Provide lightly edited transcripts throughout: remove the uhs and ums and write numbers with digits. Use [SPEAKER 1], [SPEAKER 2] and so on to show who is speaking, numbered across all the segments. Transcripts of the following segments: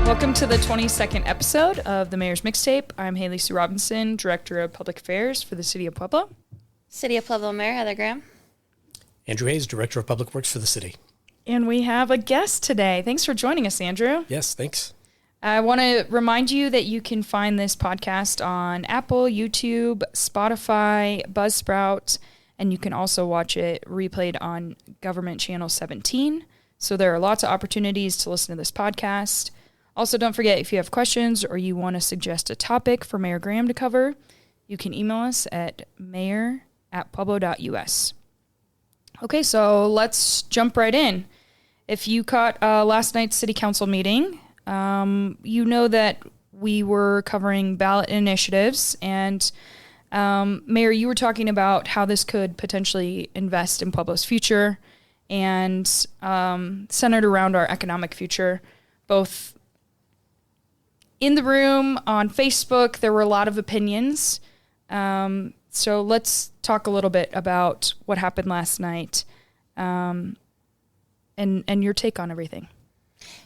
[SPEAKER 1] Welcome to the 22nd episode of the Mayor's Mixtape. I'm Haley Sue Robinson, Director of Public Affairs for the City of Pueblo.
[SPEAKER 2] City of Pueblo Mayor Heather Graham.
[SPEAKER 3] Andrew Hayes, Director of Public Works for the city.
[SPEAKER 1] And we have a guest today. Thanks for joining us, Andrew.
[SPEAKER 3] Yes, thanks.
[SPEAKER 1] I want to remind you that you can find this podcast on Apple, YouTube, Spotify, Buzzsprout, and you can also watch it replayed on Government Channel 17. So there are lots of opportunities to listen to this podcast. Also, don't forget, if you have questions or you want to suggest a topic for Mayor Graham to cover, you can email us at mayor@pueblo.us. Okay, so let's jump right in. If you caught last night's city council meeting, you know that we were covering ballot initiatives, and Mayor, you were talking about how this could potentially invest in Pueblo's future and centered around our economic future, both in the room, on Facebook. There were a lot of opinions. So let's talk a little bit about what happened last night and your take on everything.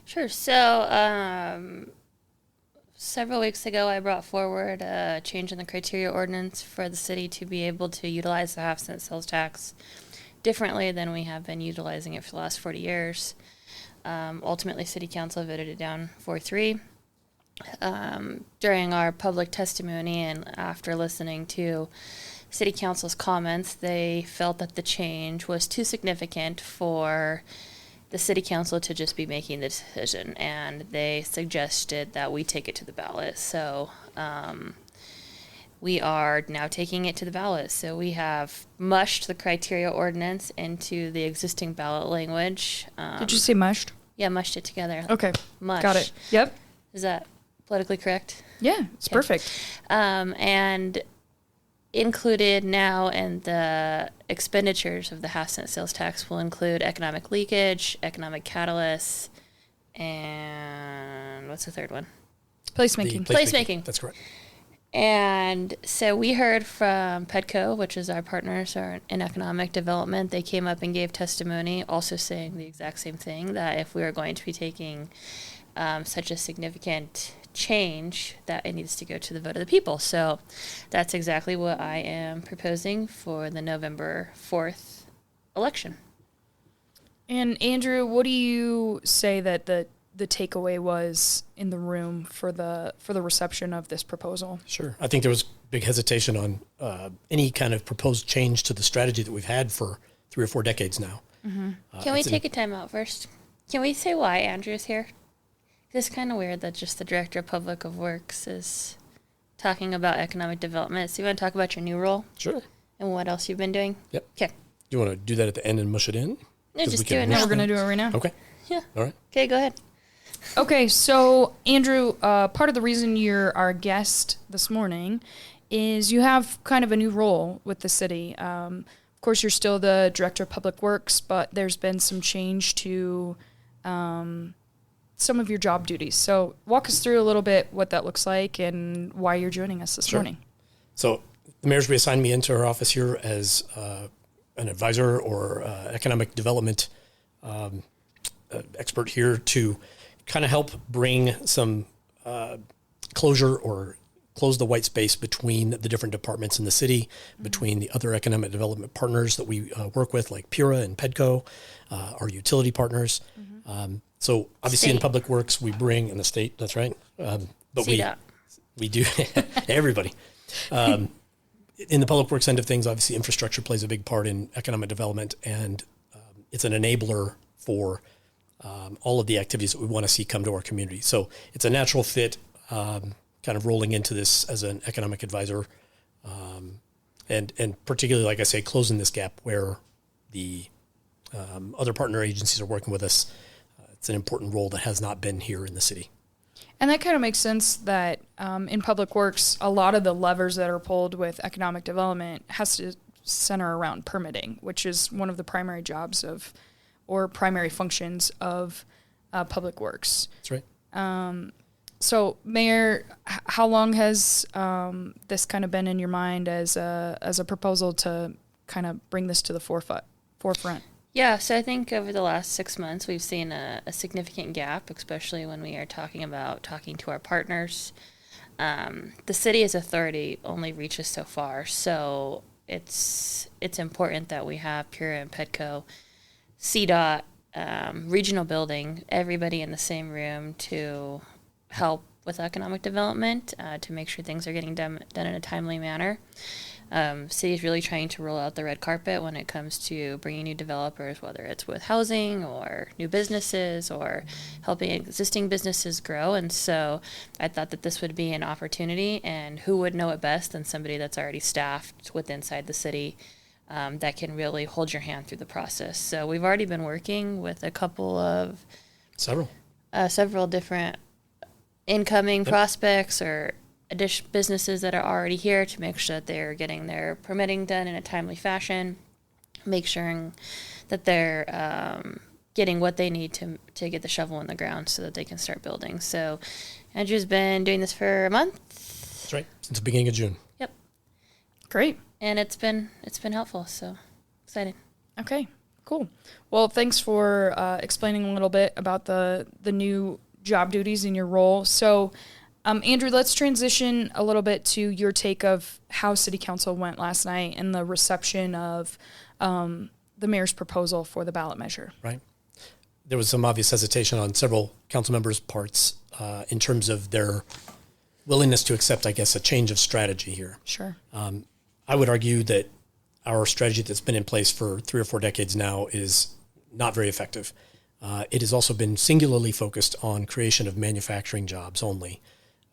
[SPEAKER 2] Sure. So several weeks ago, I brought forward a change in the criteria ordinance for the city to be able to utilize the half-cent sales tax differently than we have been utilizing it for the last 40 years. Ultimately, City Council voted it down 4-3. During our public testimony and after listening to City Council's comments, they felt that the change was too significant for the City Council to just be making the decision, and they suggested that we take it to the ballot. So we are now taking it to the ballot. So we have mushed the criteria ordinance into the existing ballot language.
[SPEAKER 1] Did you say mushed?
[SPEAKER 2] Yeah, mushed it together.
[SPEAKER 1] Okay.
[SPEAKER 2] Mush.
[SPEAKER 1] Got it. Yep.
[SPEAKER 2] Is that politically correct?
[SPEAKER 1] Yeah, it's perfect.
[SPEAKER 2] And included now in the expenditures of the half-cent sales tax will include economic leakage, economic catalysts, and what's the third one?
[SPEAKER 1] Placemaking.
[SPEAKER 2] Placemaking.
[SPEAKER 3] That's correct.
[SPEAKER 2] And so we heard from PEDCO, which is our partners in economic development. They came up and gave testimony also saying the exact same thing, that if we are going to be taking such a significant change, that it needs to go to the vote of the people. So that's exactly what I am proposing for the November 4th election.
[SPEAKER 1] And Andrew, what do you say that the takeaway was in the room for the reception of this proposal?
[SPEAKER 3] Sure. I think there was big hesitation on any kind of proposed change to the strategy that we've had for 3 or 4 decades now.
[SPEAKER 2] Mm-hmm. Can we take a time out first? Can we say why Andrew's here? It's kind of weird that just the Director of Public Works is talking about economic development. So you want to talk about your new role?
[SPEAKER 3] Sure.
[SPEAKER 2] And what else you've been doing?
[SPEAKER 3] Yep.
[SPEAKER 2] Okay.
[SPEAKER 3] Do you want to do that at the end and mush it in?
[SPEAKER 2] No, just do it
[SPEAKER 1] No,
[SPEAKER 2] now.
[SPEAKER 1] we're going to do it right now.
[SPEAKER 3] Okay.
[SPEAKER 2] Yeah.
[SPEAKER 3] All right.
[SPEAKER 2] Okay, go ahead.
[SPEAKER 1] Okay, so Andrew, part of the reason you're our guest this morning is you have kind of a new role with the city. Of course, you're still the Director of Public Works, but there's been some change to some of your job duties. So walk us through a little bit what that looks like and why you're joining us this morning.
[SPEAKER 3] So the mayor's reassigned me into her office here as an advisor or economic development expert here to kind of help bring some closure or close the white space between the different departments in the city, between the other economic development partners that we work with, like PURA and PEDCO, our utility partners. So obviously in Public Works, we bring, in the state, that's right. But we do, everybody. In the Public Works end of things, obviously infrastructure plays a big part in economic development, and it's an enabler for all of the activities that we want to see come to our community. So it's a natural fit, kind of rolling into this as an economic advisor, and particularly, like I say, closing this gap where the other partner agencies are working with us. It's an important role that has not been here in the city.
[SPEAKER 1] And that kind of makes sense that in Public Works, a lot of the levers that are pulled with economic development has to center around permitting, which is one of the primary jobs or primary functions of Public Works.
[SPEAKER 3] That's right.
[SPEAKER 1] So, Mayor, how long has this kind of been in your mind as a proposal to kind of bring this to the forefront?
[SPEAKER 2] Yeah, so I think over the last 6 months, we've seen a significant gap, especially when we are talking about talking to our partners. The city as authority only reaches so far, so it's important that we have Pura and Petco, CDOT, regional building, everybody in the same room to help with economic development, to make sure things are getting done in a timely manner. City is really trying to roll out the red carpet when it comes to bringing new developers, whether it's with housing or new businesses or helping existing businesses grow. And so I thought that this would be an opportunity, and who would know it best than somebody that's already staffed with inside the city, that can really hold your hand through the process. So we've already been working with a couple of several different incoming prospects or businesses that are already here to make sure that they're getting their permitting done in a timely fashion, make sure that they're getting what they need to get the shovel in the ground so that they can start building. So Andrew's been doing this for a month.
[SPEAKER 3] That's right, since the beginning of June.
[SPEAKER 2] Yep.
[SPEAKER 1] Great.
[SPEAKER 2] And it's been helpful, so excited.
[SPEAKER 1] Okay, cool. Well, thanks for explaining a little bit about the new job duties in your role. So Andrew, let's transition a little bit to your take of how City Council went last night and the reception of the mayor's proposal for the ballot measure.
[SPEAKER 3] Right. There was some obvious hesitation on several council members' parts in terms of their willingness to accept, I guess, a change of strategy here.
[SPEAKER 1] Sure.
[SPEAKER 3] I would argue that our strategy that's been in place for 3 or 4 decades now is not very effective. It has also been singularly focused on creation of manufacturing jobs only.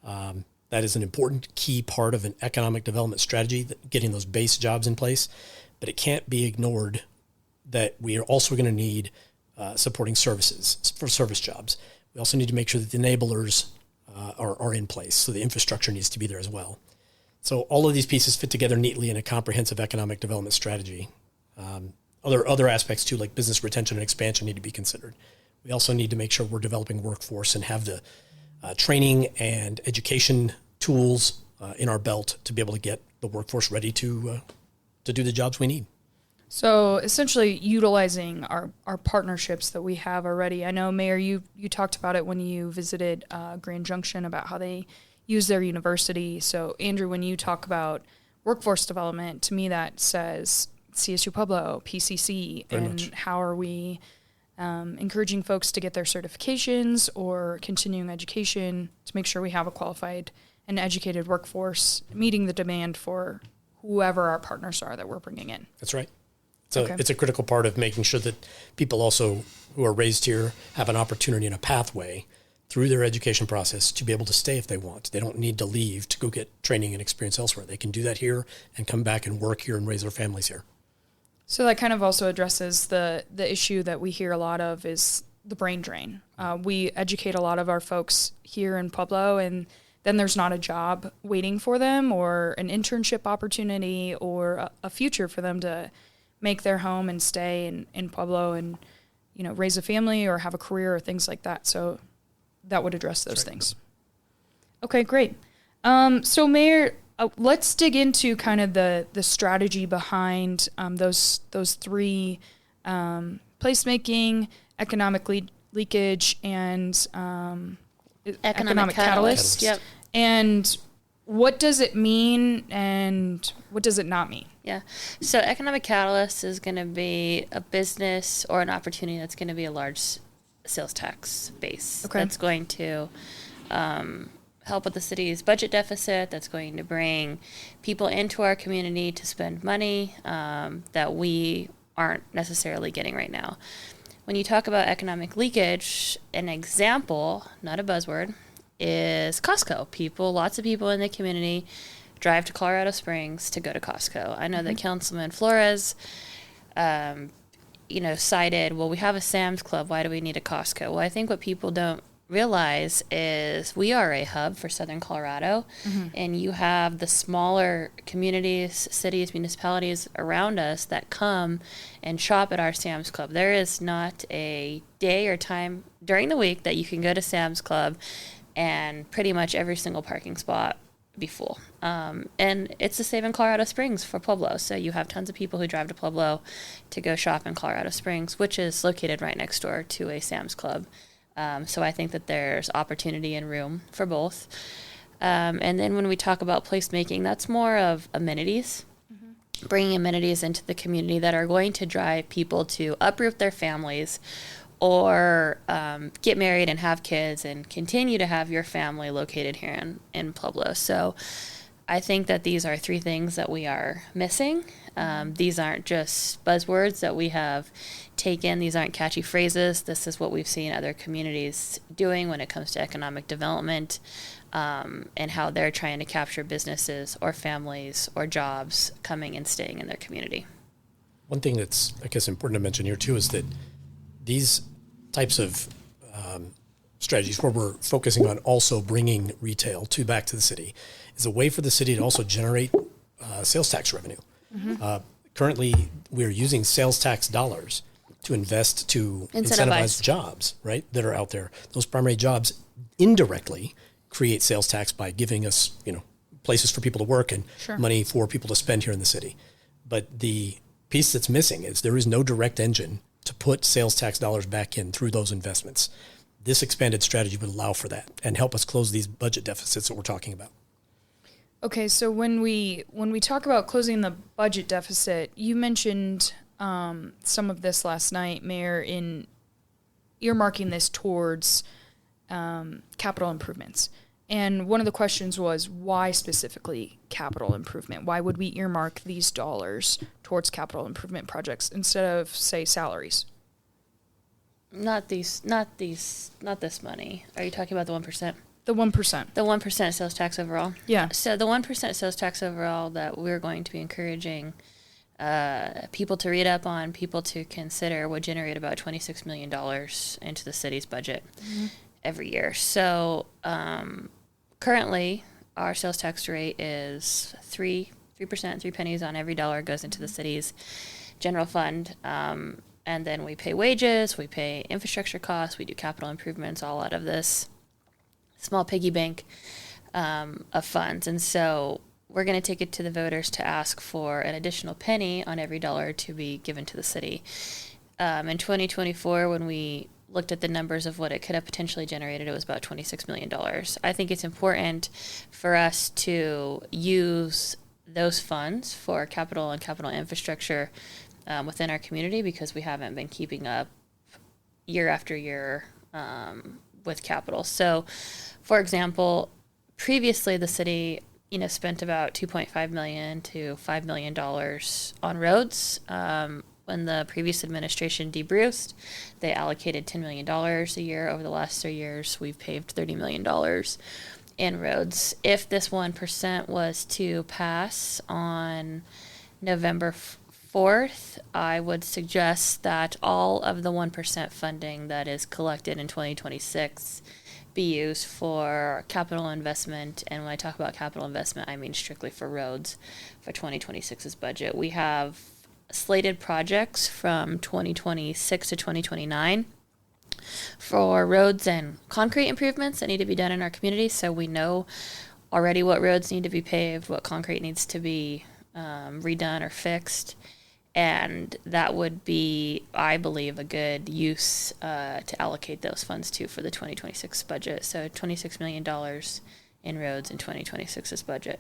[SPEAKER 3] That is an important key part of an economic development strategy, getting those base jobs in place. But it can't be ignored that we are also going to need supporting services for service jobs. We also need to make sure that the enablers are in place. So the infrastructure needs to be there as well. So all of these pieces fit together neatly in a comprehensive economic development strategy. Other aspects too, like business retention and expansion, need to be considered. We also need to make sure we're developing workforce and have the training and education tools in our belt to be able to get the workforce ready to do the jobs we need.
[SPEAKER 1] So essentially utilizing our partnerships that we have already. I know, Mayor, you talked about it when you visited Grand Junction about how they use their university. So Andrew, when you talk about workforce development, to me that says CSU Pueblo, PCC,
[SPEAKER 3] Very
[SPEAKER 1] and
[SPEAKER 3] much.
[SPEAKER 1] how are we encouraging folks to get their certifications or continuing education to make sure we have a qualified and educated workforce meeting the demand for whoever our partners are that we're bringing in.
[SPEAKER 3] That's right. So
[SPEAKER 1] Okay.
[SPEAKER 3] it's a critical part of making sure that people also who are raised here have an opportunity and a pathway through their education process to be able to stay if they want. They don't need to leave to go get training and experience elsewhere. They can do that here and come back and work here and raise their families here.
[SPEAKER 1] So that kind of also addresses the issue that we hear a lot of is the brain drain. We educate a lot of our folks here in Pueblo, and then there's not a job waiting for them or an internship opportunity or a future for them to make their home and stay in Pueblo and, raise a family or have a career or things like that. So that would address those things. Okay, great. So Mayor, let's dig into kind of the strategy behind those 3 placemaking, economic leakage, and economic catalyst.
[SPEAKER 2] Yep.
[SPEAKER 1] And what does it mean and what does it not mean?
[SPEAKER 2] Yeah. So economic catalyst is going to be a business or an opportunity that's going to be a large sales tax base.
[SPEAKER 1] Okay.
[SPEAKER 2] That's going to help with the city's budget deficit, that's going to bring people into our community to spend money that we aren't necessarily getting right now. When you talk about economic leakage, an example, not a buzzword, is Costco. Lots of people in the community drive to Colorado Springs to go to Costco. I know that Councilman Flores, cited, well, we have a Sam's Club. Why do we need a Costco? Well, I think what people don't realize is we are a hub for Southern Colorado, and you have the smaller communities, cities, municipalities around us that come and shop at our Sam's Club. There is not a day or time during the week that you can go to Sam's Club and pretty much every single parking spot be full. And it's the same in Colorado Springs for Pueblo. So you have tons of people who drive to Pueblo to go shop in Colorado Springs, which is located right next door to a Sam's Club. So I think that there's opportunity and room for both. And then when we talk about placemaking, that's more of amenities, bringing amenities into the community that are going to drive people to uproot their families or get married and have kids and continue to have your family located here in Pueblo. So I think that these are three things that we are missing. These aren't just buzzwords that we have taken. These aren't catchy phrases. This is what we've seen other communities doing when it comes to economic development, and how they're trying to capture businesses or families or jobs coming and staying in their community.
[SPEAKER 3] One thing that's, I guess, important to mention here too is that these types of strategies where we're focusing on also bringing retail back to the city is a way for the city to also generate sales tax revenue. Currently, we're using sales tax dollars to invest to incentivize jobs, right, that are out there. Those primary jobs indirectly create sales tax by giving us, places for people to work and money for people to spend here in the city. But the piece that's missing is there is no direct engine to put sales tax dollars back in through those investments. This expanded strategy would allow for that and help us close these budget deficits that we're talking about.
[SPEAKER 1] Okay, so when we talk about closing the budget deficit, you mentioned some of this last night, Mayor, in earmarking this towards capital improvements. And one of the questions was, why specifically capital improvement? Why would we earmark these dollars towards capital improvement projects instead of, say, salaries?
[SPEAKER 2] Not this money. Are you talking about the 1%?
[SPEAKER 1] The 1%.
[SPEAKER 2] The 1% sales tax overall?
[SPEAKER 1] Yeah.
[SPEAKER 2] So the 1% sales tax overall that we're going to be encouraging people to read up on, people to consider, would generate about $26 million into the city's budget every year. So currently, our sales tax rate is 3%, 3 pennies on every dollar goes into the city's general fund. And then we pay wages, we pay infrastructure costs, we do capital improvements, all out of this small piggy bank of funds. And so we're going to take it to the voters to ask for an additional penny on every dollar to be given to the city. In 2024, when we looked at the numbers of what it could have potentially generated, it was about $26 million. I think it's important for us to use those funds for capital and capital infrastructure within our community, because we haven't been keeping up year after year with capital. So, for example, previously the city, spent about $2.5 million to $5 million on roads. When the previous administration debruced, they allocated $10 million a year. Over the last 3 years, we've paved $30 million in roads. If this 1% was to pass on November 4th, I would suggest that all of the 1% funding that is collected in 2026 be used for capital investment. And when I talk about capital investment, I mean strictly for roads for 2026's budget. We have slated projects from 2026 to 2029 for roads and concrete improvements that need to be done in our community. So we know already what roads need to be paved, what concrete needs to be redone or fixed. And that would be, I believe, a good use to allocate those funds to for the 2026 budget. So $26 million in roads in 2026's budget.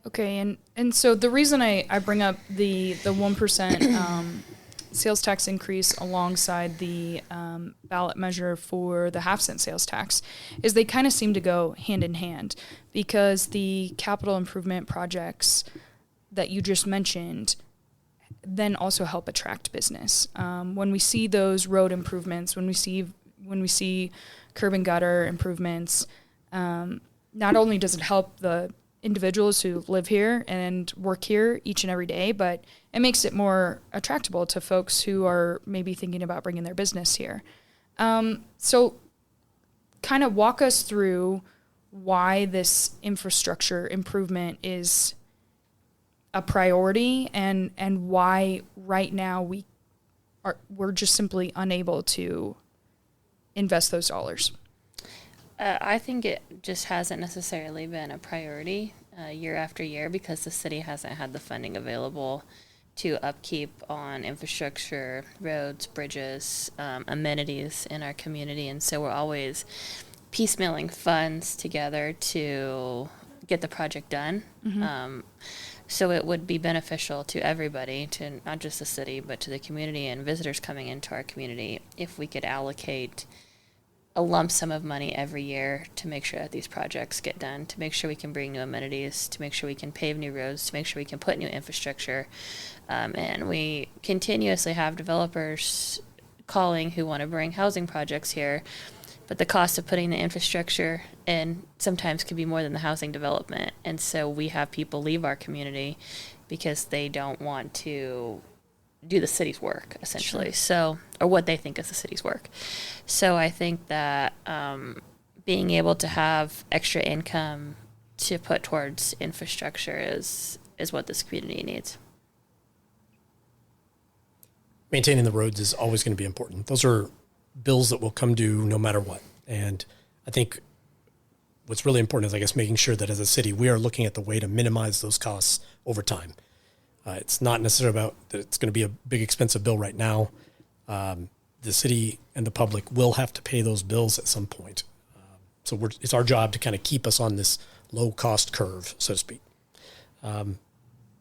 [SPEAKER 1] Okay, and so the reason I bring up the 1% sales tax increase alongside the ballot measure for the half-cent sales tax is they kind of seem to go hand in hand, because the capital improvement projects that you just mentioned then also help attract business. When we see those road improvements, when we see curb and gutter improvements, not only does it help the individuals who live here and work here each and every day, but it makes it more attractable to folks who are maybe thinking about bringing their business here. So kind of walk us through why this infrastructure improvement is a priority and why right now we're just simply unable to invest those dollars.
[SPEAKER 2] I think it just hasn't necessarily been a priority year after year because the city hasn't had the funding available to upkeep on infrastructure, roads, bridges, amenities in our community. And so we're always piecemealing funds together to get the project done. So it would be beneficial to everybody, to not just the city, but to the community and visitors coming into our community, if we could allocate a lump sum of money every year to make sure that these projects get done, to make sure we can bring new amenities, to make sure we can pave new roads, to make sure we can put new infrastructure. And we continuously have developers calling who want to bring housing projects here, but the cost of putting the infrastructure in sometimes could be more than the housing development. And so we have people leave our community because they don't want to do the city's work, essentially. Sure. So, or what they think is the city's work. So I think that being able to have extra income to put towards infrastructure is what this community needs.
[SPEAKER 3] Maintaining the roads is always going to be important. Those are bills that will come due no matter what. And I think what's really important is, I guess, making sure that as a city, we are looking at the way to minimize those costs over time. It's not necessarily about that it's going to be a big expensive bill right now. The city and the public will have to pay those bills at some point. So it's our job to kind of keep us on this low cost curve, so to speak.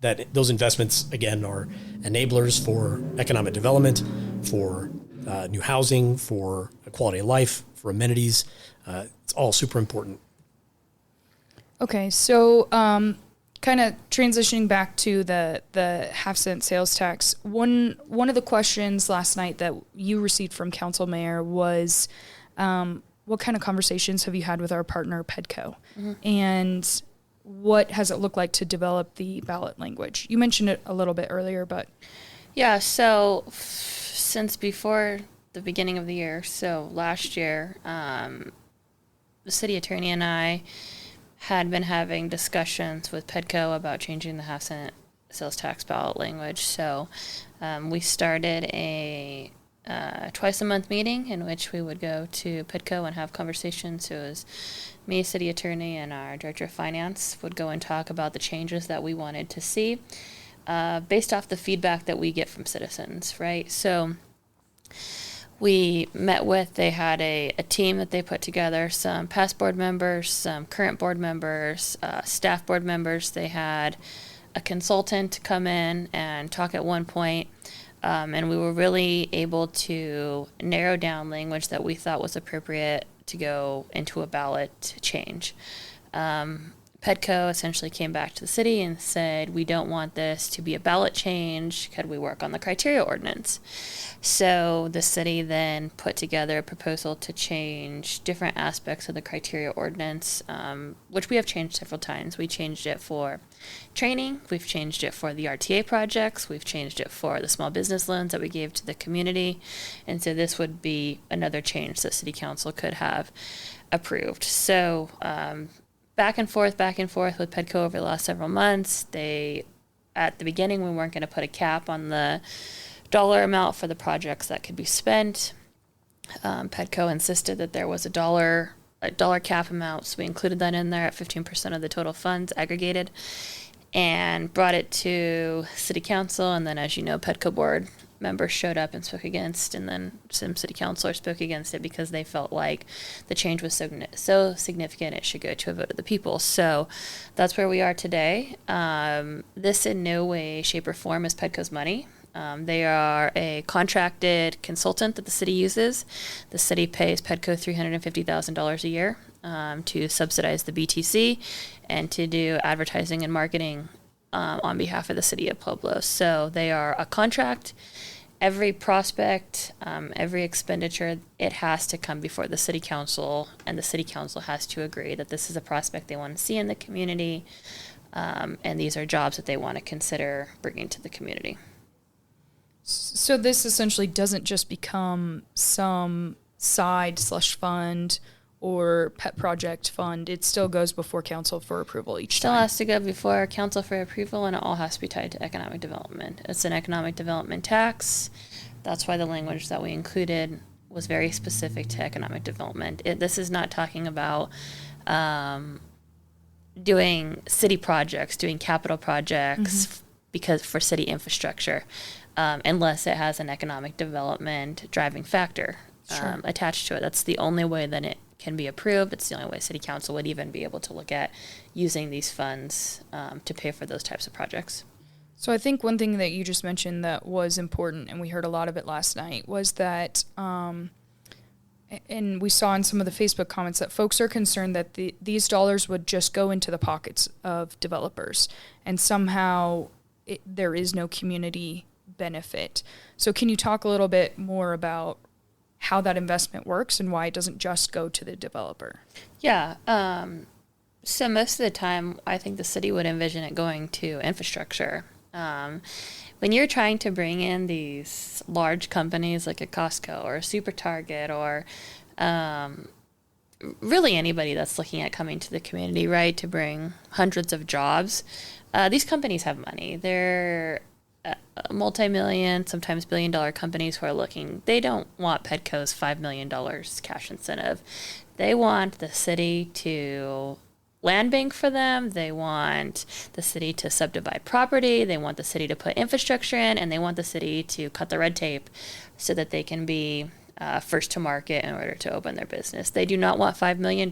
[SPEAKER 3] That those investments, again, are enablers for economic development, for new housing, for quality of life, for amenities. It's all super important.
[SPEAKER 1] Okay, so kind of transitioning back to the half-cent sales tax, one of the questions last night that you received from Council Mayor was, what kind of conversations have you had with our partner, Pedco? Mm-hmm. And what has it looked like to develop the ballot language? You mentioned it a little bit earlier, but...
[SPEAKER 2] Yeah, so since before the beginning of the year, so last year, the city attorney and I had been having discussions with Pedco about changing the half-cent sales tax ballot language. So we started a twice-a-month meeting in which we would go to Pedco and have conversations. So it was me, city attorney, and our director of finance would go and talk about the changes that we wanted to see based off the feedback that we get from citizens, right? So we met with, they had a team that they put together, some past board members, some current board members, staff board members. They had a consultant come in and talk at one point, and we were really able to narrow down language that we thought was appropriate to go into a ballot change. Pedco essentially came back to the city and said, we don't want this to be a ballot change. Could we work on the criteria ordinance? So the city then put together a proposal to change different aspects of the criteria ordinance, which we have changed several times. We changed it for training. We've changed it for the RTA projects. We've changed it for the small business loans that we gave to the community. And so this would be another change that city council could have approved. So, back and forth with Pedco over the last several months. At the beginning, we weren't going to put a cap on the dollar amount for the projects that could be spent. Pedco insisted that there was a dollar cap amount, so we included that in there at 15% of the total funds aggregated and brought it to city council. And then, as you know, Pedco board members showed up and spoke against, and then some city councilors spoke against it because they felt like the change was so significant it should go to a vote of the people. So that's where we are today. This in no way, shape, or form is Pedco's money. They are a contracted consultant that the city uses. The city pays Pedco $350,000 a year to subsidize the BTC and to do advertising and marketing on behalf of the city of Pueblo. So they are a contract. Every prospect, every expenditure, it has to come before the city council, and the city council has to agree that this is a prospect they want to see in the community, and these are jobs that they want to consider bringing to the community.
[SPEAKER 1] So this essentially doesn't just become some side/fund or pet project fund. It still goes before council for approval each time.
[SPEAKER 2] Still has to go before council for approval, and it all has to be tied to economic development. It's an economic development tax. That's why the language that we included was very specific to economic development. This is not talking about doing city projects, doing capital projects because for city infrastructure, unless it has an economic development driving factor attached to it. That's the only way that it can be approved. It's the only way City Council would even be able to look at using these funds to pay for those types of projects.
[SPEAKER 1] So I think one thing that you just mentioned that was important, and we heard a lot of it last night, was that, and we saw in some of the Facebook comments that folks are concerned that these dollars would just go into the pockets of developers, and somehow there is no community benefit. So can you talk a little bit more about how that investment works and why it doesn't just go to the developer?
[SPEAKER 2] Yeah. So most of the time, I think the city would envision it going to infrastructure. When you're trying to bring in these large companies like a Costco or a Super Target or really anybody that's looking at coming to the community, right, to bring hundreds of jobs, these companies have money. They're multi-million, sometimes billion-dollar companies who are looking. They don't want Petco's $5 million cash incentive. They want the city to land bank for them. They want the city to subdivide property. They want the city to put infrastructure in, and they want the city to cut the red tape so that they can be first to market in order to open their business. They do not want $5 million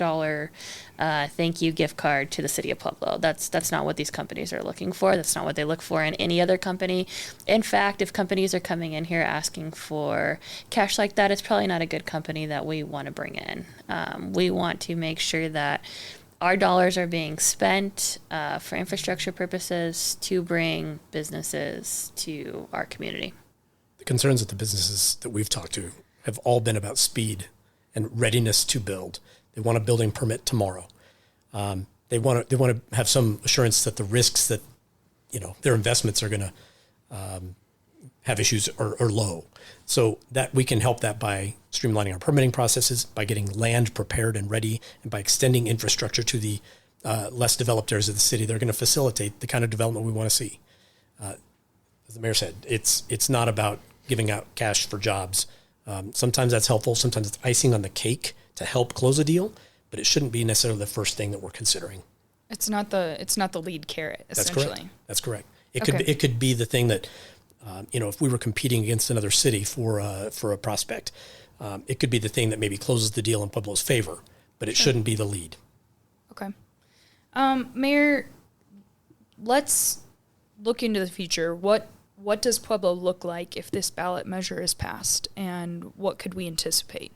[SPEAKER 2] thank you gift card to the city of Pueblo. That's not what these companies are looking for. That's not what they look for in any other company. In fact, if companies are coming in here asking for cash like that, it's probably not a good company that we want to bring in. We want to make sure that our dollars are being spent for infrastructure purposes to bring businesses to our community.
[SPEAKER 3] The concerns of the businesses that we've talked to have all been about speed and readiness to build. They want a building permit tomorrow. They want to have some assurance that the risks that their investments are going to have issues are low. So that we can help that by streamlining our permitting processes, by getting land prepared and ready, and by extending infrastructure to the less developed areas of the city. They're going to facilitate the kind of development we want to see. As the mayor said, it's not about giving out cash for jobs. Sometimes that's helpful. Sometimes it's icing on the cake to help close a deal, but it shouldn't be necessarily the first thing that we're considering.
[SPEAKER 1] It's not the lead carrot, essentially.
[SPEAKER 3] That's correct. It could be the thing that, if we were competing against another city for a prospect, it could be the thing that maybe closes the deal in Pueblo's favor, but it shouldn't be the lead.
[SPEAKER 1] Okay. Mayor, let's look into the future. What does Pueblo look like if this ballot measure is passed, and what could we anticipate?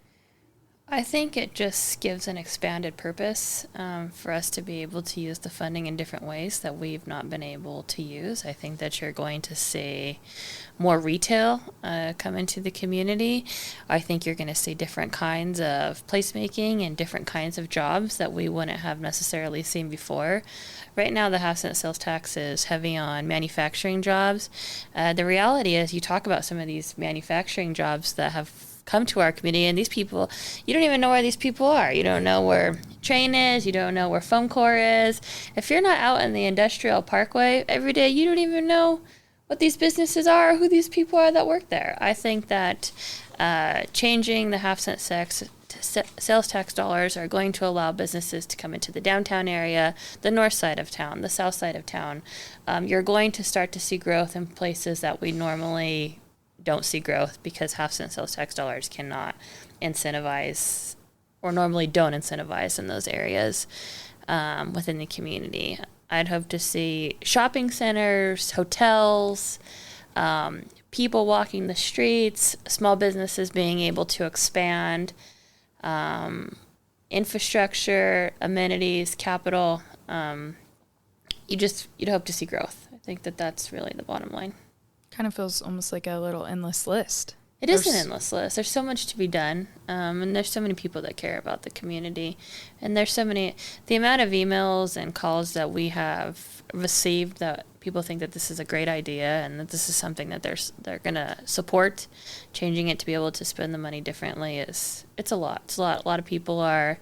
[SPEAKER 2] I think it just gives an expanded purpose for us to be able to use the funding in different ways that we've not been able to use. I think that you're going to see more retail come into the community. I think you're going to see different kinds of placemaking and different kinds of jobs that we wouldn't have necessarily seen before. Right now, the half-cent sales tax is heavy on manufacturing jobs. The reality is you talk about some of these manufacturing jobs that have come to our community, and these people, you don't even know where these people are. You don't know where Train is. You don't know where Foam Core is. If you're not out in the industrial parkway every day, you don't even know what these businesses are or who these people are that work there. I think that changing the half-cent sales tax dollars are going to allow businesses to come into the downtown area, the north side of town, the south side of town. You're going to start to see growth in places that we normally don't see growth because half-cent sales tax dollars cannot incentivize or normally don't incentivize in those areas within the community. I'd hope to see shopping centers, hotels, people walking the streets, small businesses being able to expand, infrastructure, amenities, capital. You'd hope to see growth. I think that that's really the bottom line.
[SPEAKER 1] Kind of feels almost like a little endless list.
[SPEAKER 2] It is an endless list. There's so much to be done, and there's so many people that care about the community, and there's so many. The amount of emails and calls that we have received that people think that this is a great idea and that this is something that they're going to support. Changing it to be able to spend the money differently it's a lot. It's a lot. A lot of people are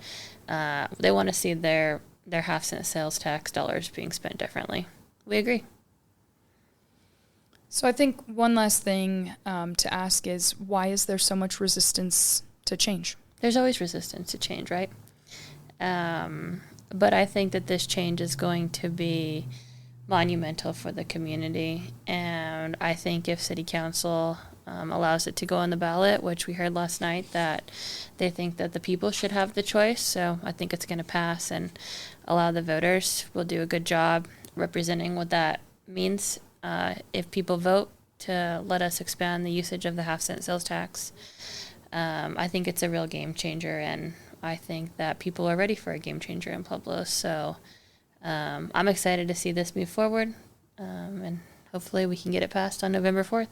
[SPEAKER 2] they want to see their half-cent sales tax dollars being spent differently. We agree.
[SPEAKER 1] So I think one last thing to ask is, why is there so much resistance to change?
[SPEAKER 2] There's always resistance to change, right? But I think that this change is going to be monumental for the community. And I think if City Council allows it to go on the ballot, which we heard last night that they think that the people should have the choice. So I think it's going to pass and allow the voters. Will do a good job representing what that means if people vote to let us expand the usage of the half-cent sales tax. I think it's a real game changer, and I think that people are ready for a game changer in Pueblo. So I'm excited to see this move forward, and hopefully we can get it passed on November 4th.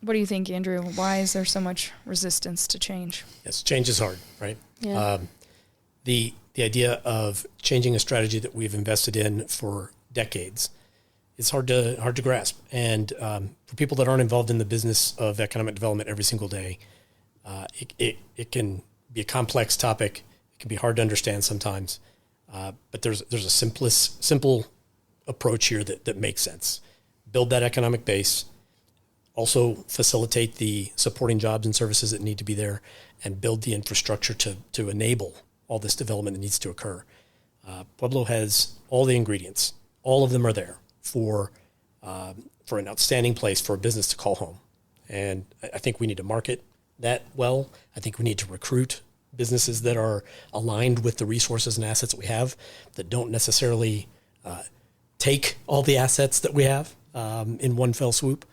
[SPEAKER 1] What do you think, Andrew? Why is there so much resistance to change?
[SPEAKER 3] Yes, change is hard, right?
[SPEAKER 2] Yeah.
[SPEAKER 3] The idea of changing a strategy that we've invested in for decades is hard to grasp. And for people that aren't involved in the business of economic development every single day, it can be a complex topic. It can be hard to understand sometimes. But there's a simple approach here that makes sense. Build that economic base, also facilitate the supporting jobs and services that need to be there, and build the infrastructure to enable all this development that needs to occur. Pueblo has all the ingredients. All of them are there for an outstanding place for a business to call home. And I think we need to market that well. I think we need to recruit businesses that are aligned with the resources and assets that we have, that don't necessarily take all the assets that we have in one fell swoop.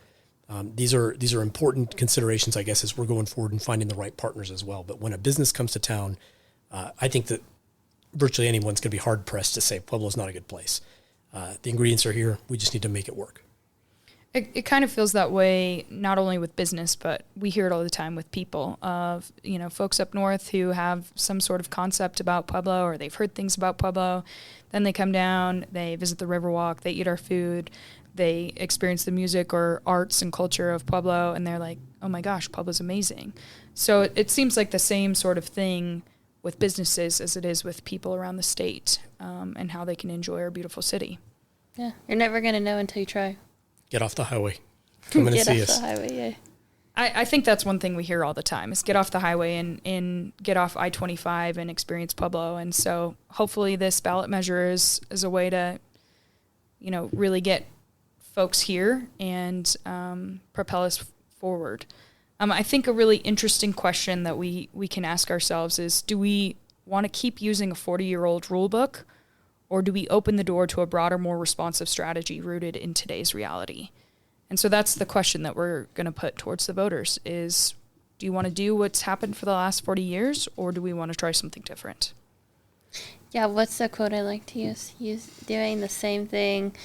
[SPEAKER 3] These are important considerations, I guess, as we're going forward and finding the right partners as well. But when a business comes to town, I think that virtually anyone's going to be hard-pressed to say Pueblo's not a good place. The ingredients are here. We just need to make it work.
[SPEAKER 1] It kind of feels that way, not only with business, but we hear it all the time with people of, folks up north who have some sort of concept about Pueblo, or they've heard things about Pueblo. Then they come down, they visit the Riverwalk, they eat our food, they experience the music or arts and culture of Pueblo, and they're like, oh my gosh, Pueblo's amazing. So it seems like the same sort of thing with businesses as it is with people around the state, and how they can enjoy our beautiful city.
[SPEAKER 2] Yeah, you're never going to know until you try.
[SPEAKER 3] Get off the highway. Come in and see us.
[SPEAKER 2] Get off the highway, yeah.
[SPEAKER 1] I think that's one thing we hear all the time is get off the highway and get off I-25 and experience Pueblo. And so hopefully this ballot measure is a way to, really get folks here and propel us forward. I think a really interesting question that we can ask ourselves is, do we want to keep using a 40-year-old rule book, or do we open the door to a broader, more responsive strategy rooted in today's reality? And so that's the question that we're going to put towards the voters is, do you want to do what's happened for the last 40 years, or do we want to try something different?
[SPEAKER 2] Yeah, what's the quote I like to use? Use doing the same thing.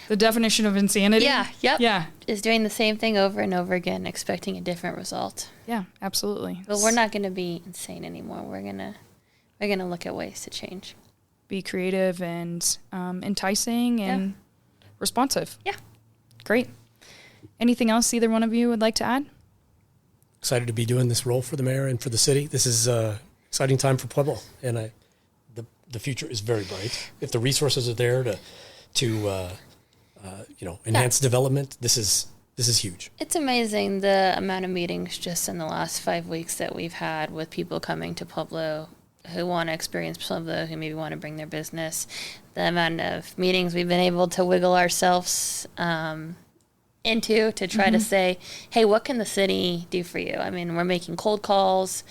[SPEAKER 1] The definition of insanity?
[SPEAKER 2] Yeah, yep.
[SPEAKER 1] Yeah.
[SPEAKER 2] Is doing the same thing over and over again, expecting a different result.
[SPEAKER 1] Yeah, absolutely.
[SPEAKER 2] But we're not going to be insane anymore. We're gonna look at ways to change.
[SPEAKER 1] Be creative and enticing and responsive.
[SPEAKER 2] Yeah.
[SPEAKER 1] Great. Anything else either one of you would like to add?
[SPEAKER 3] Excited to be doing this role for the mayor and for the city. This is an exciting time for Pueblo, and the future is very bright. If the resources are there to enhance development, this is huge.
[SPEAKER 2] It's amazing the amount of meetings just in the last 5 weeks that we've had with people coming to Pueblo who want to experience Pueblo, who maybe want to bring their business. The amount of meetings we've been able to wiggle ourselves into to try to say, hey, what can the city do for you? I mean, we're making cold calls.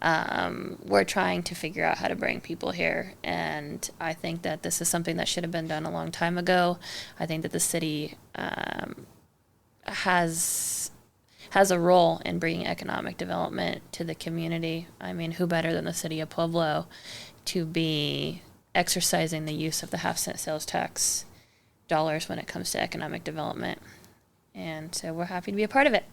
[SPEAKER 2] We're trying to figure out how to bring people here. And I think that this is something that should have been done a long time ago. I think that the city has a role in bringing economic development to the community. I mean, who better than the city of Pueblo to be exercising the use of the half-cent sales tax dollars when it comes to economic development. And so we're happy to be a part of it.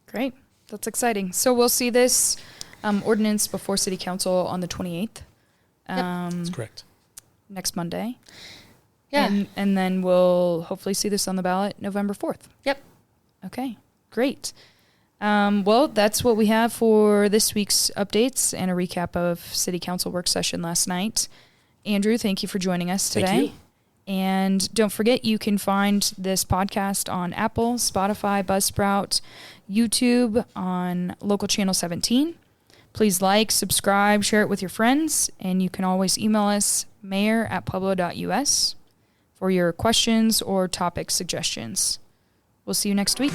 [SPEAKER 1] Great. That's exciting. So we'll see this ordinance before City Council on the 28th.
[SPEAKER 3] That's correct.
[SPEAKER 1] Next Monday.
[SPEAKER 2] Yeah.
[SPEAKER 1] And then we'll hopefully see this on the ballot November 4th.
[SPEAKER 2] Yep.
[SPEAKER 1] Okay. Great. Well, that's what we have for this week's updates and a recap of City Council work session last night. Andrew, thank you for joining us today.
[SPEAKER 3] Thank you.
[SPEAKER 1] And don't forget, you can find this podcast on Apple, Spotify, Buzzsprout, YouTube, on local channel 17. Please like, subscribe, share it with your friends, and you can always email us, mayor@pueblo.us, for your questions or topic suggestions. We'll see you next week.